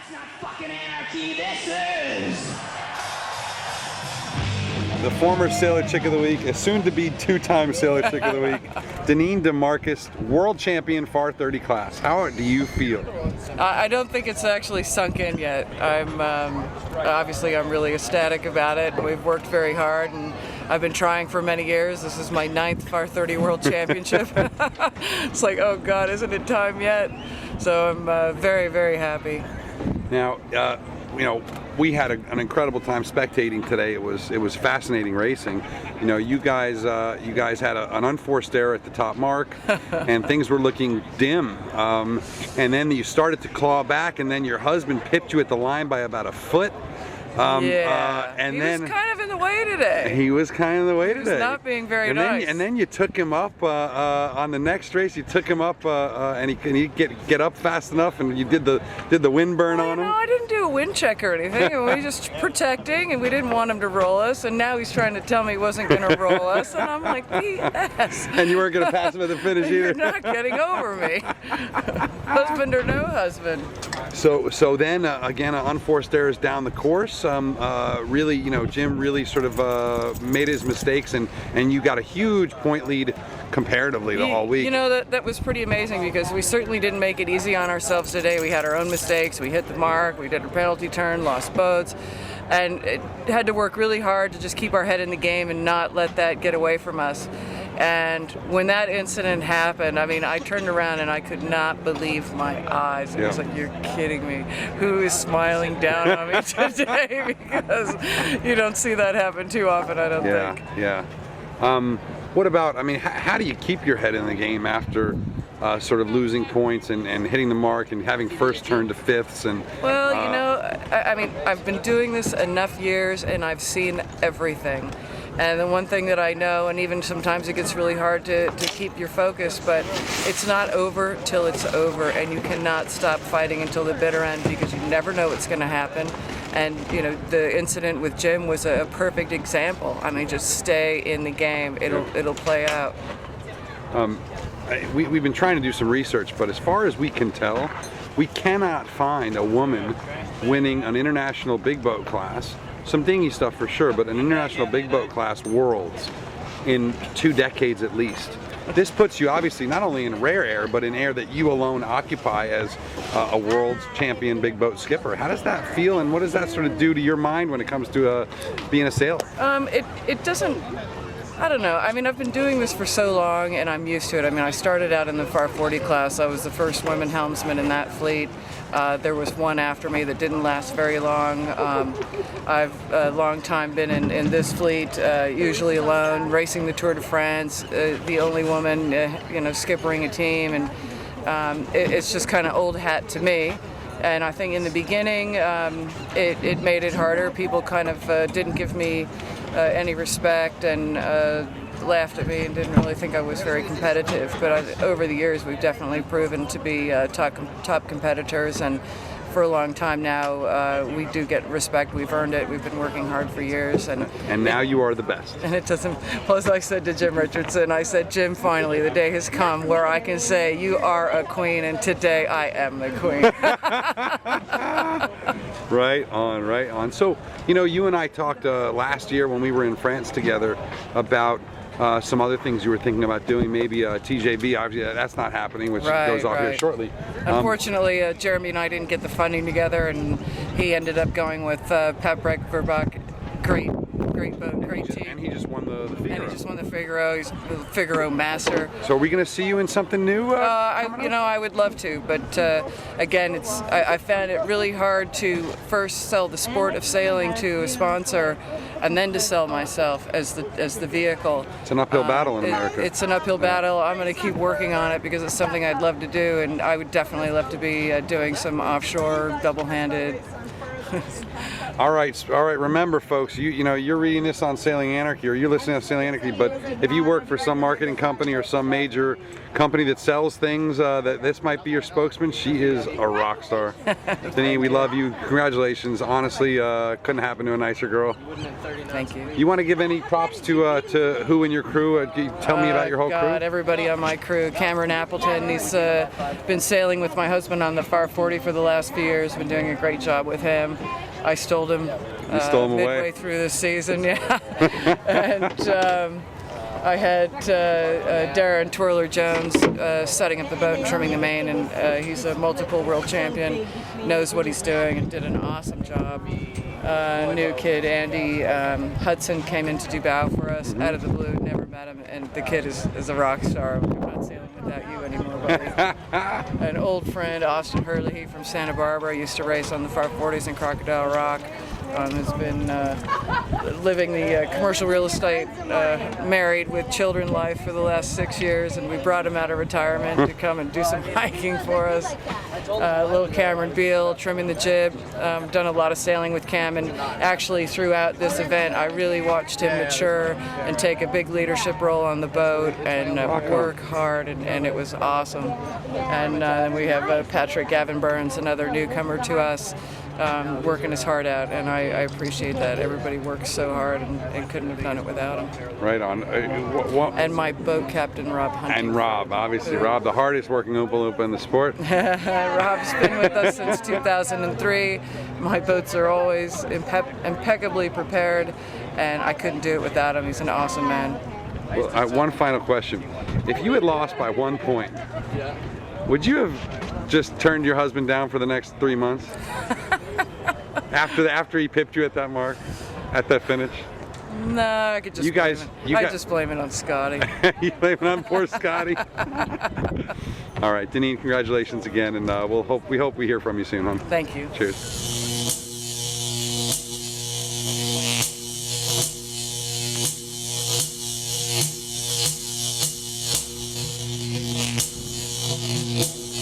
That's not fucking anarchy, this is! The former Sailor Chick of the Week, a soon-to-be two-time Sailor Chick of the Week, Deneen Demourkas, world champion Farr 30 class. How do you feel? I don't think it's actually sunk in yet. Obviously I'm really ecstatic about it. We've worked very hard, and I've been trying for many years. This is my 9th Farr 30 World Championship. It's like, oh God, isn't it time yet? So I'm very, very happy. Now, you know, we had an incredible time spectating today. It was fascinating racing. You know, you guys had an unforced error at the top mark, and things were looking dim. And then you started to claw back, and then your husband pipped you at the line by about a foot. And he was kind of in the way today. He was kind of in the way today. He was not being very nice. And then you took him up on the next race. You took him up, and he get up fast enough, and you did the wind burn on him. No, I didn't do a wind check or anything. We were just protecting, and we didn't want him to roll us. And now he's trying to tell me he wasn't going to roll us, and I'm like, BS. And you weren't going to pass him at the finish either. You're not getting over me. Husband or no husband. So then again, unforced errors down the course. Really, you know, Jim really sort of made his mistakes, and you got a huge point lead comparatively the whole week. You know, that was pretty amazing, because we certainly didn't make it easy on ourselves today. We had our own mistakes. We hit the mark. We did a penalty turn, lost boats, and it had to work really hard to just keep our head in the game and not let that get away from us. And when that incident happened, I mean, I turned around and I could not believe my eyes. It was like, you're kidding me. Who is smiling down on me today? Because you don't see that happen too often, I don't think. Yeah. What about, I mean, how do you keep your head in the game after sort of losing points and hitting the mark and having first turn to fifths? And well, you know, I mean, I've been doing this enough years, and I've seen everything. And the one thing that I know, and even sometimes it gets really hard to keep your focus, but it's not over till it's over, and you cannot stop fighting until the bitter end, because you never know what's going to happen. And, you know, the incident with Jim was a perfect example. I mean, just stay in the game. It'll play out. We've been trying to do some research, but as far as we can tell, we cannot find a woman winning an international big boat class. Some dinghy stuff for sure, but an international big boat class worlds in 2 decades at least. This puts you obviously not only in rare air, but in air that you alone occupy as a world champion big boat skipper. How does that feel, and what does that sort of do to your mind when it comes to being a sailor? It doesn't. I don't know. I mean, I've been doing this for so long, and I'm used to it. I mean, I started out in the Farr 40 class. I was the first woman helmsman in that fleet. There was one after me that didn't last very long. I've a long time been in this fleet, usually alone, racing the Tour de France, the only woman, you know, skippering a team, and it's just kind of old hat to me. And I think in the beginning, it made it harder. People kind of didn't give me any respect, and laughed at me and didn't really think I was very competitive. But over the years, we've definitely proven to be top competitors, and for a long time now, we do get respect. We've earned it. We've been working hard for years, and now you are the best. And it doesn't. Well, as I said to Jim Richardson, I said, Jim, finally the day has come where I can say you are a queen, and today I am the queen. Right on. So, you know, you and I talked last year when we were in France together about some other things you were thinking about doing, maybe TJB. Obviously, that's not happening, which goes off here shortly. Unfortunately, Jeremy and I didn't get the funding together, and he ended up going with Paprec Verbach. Great boat, great team. And he just won the Figaro. And he just won the Figaro. He's the Figaro master. So are we going to see you in something new? I would love to, but again, I found it really hard to first sell the sport of sailing to a sponsor, and then to sell myself as the vehicle. It's an uphill battle in America. It's an uphill battle. I'm going to keep working on it, because it's something I'd love to do, and I would definitely love to be doing some offshore double-handed. All right. Remember, folks, you know, you're reading this on Sailing Anarchy, or you're listening to Sailing Anarchy, but if you work for some marketing company or some major company that sells things, that this might be your spokesman. She is a rock star. Deneen, we love you. Congratulations. Honestly, couldn't happen to a nicer girl. Thank you. You want to give any props to who in your crew? Tell me about your whole crew. Everybody on my crew. Cameron Appleton, he's been sailing with my husband on the Farr 40 for the last few years. Been doing a great job with him. I stole him, midway away through the season, yeah. And I had Darren Twirler Jones setting up the boat and trimming the main, and he's a multiple world champion, knows what he's doing, and did an awesome job. New kid, Andy Hudson, came in to do bow for us out of the blue. Never met him, and the kid is a rock star. I'm not sailing without you anymore, buddy. An old friend, Austin Hurley from Santa Barbara, used to race on the Farr 40s in Crocodile Rock. Has been living the commercial real estate, married with children life for the last 6 years, and we brought him out of retirement to come and do some hiking for us. Little Cameron Beal, trimming the jib, done a lot of sailing with Cam, and actually throughout this event I really watched him mature and take a big leadership role on the boat and work hard, and it was awesome. And then we have Patrick Gavin Burns, another newcomer to us, working his heart out, and I appreciate that. Everybody works so hard and couldn't have done it without him. Right on. And my boat captain, Rob Hunting. And Rob, obviously. Rob, the hardest working Oompa Loompa in the sport. Rob's been with us since 2003. My boats are always impeccably prepared, and I couldn't do it without him. He's an awesome man. Well, one final question. If you had lost by 1 point, would you have just turned your husband down for the next 3 months? After he pipped you at that mark, at that finish? No, I could just just blame it on Scotty. You blame it on poor Scotty? All right, Deneen, congratulations again, and we hope we hear from you soon, hon. Thank you. Cheers.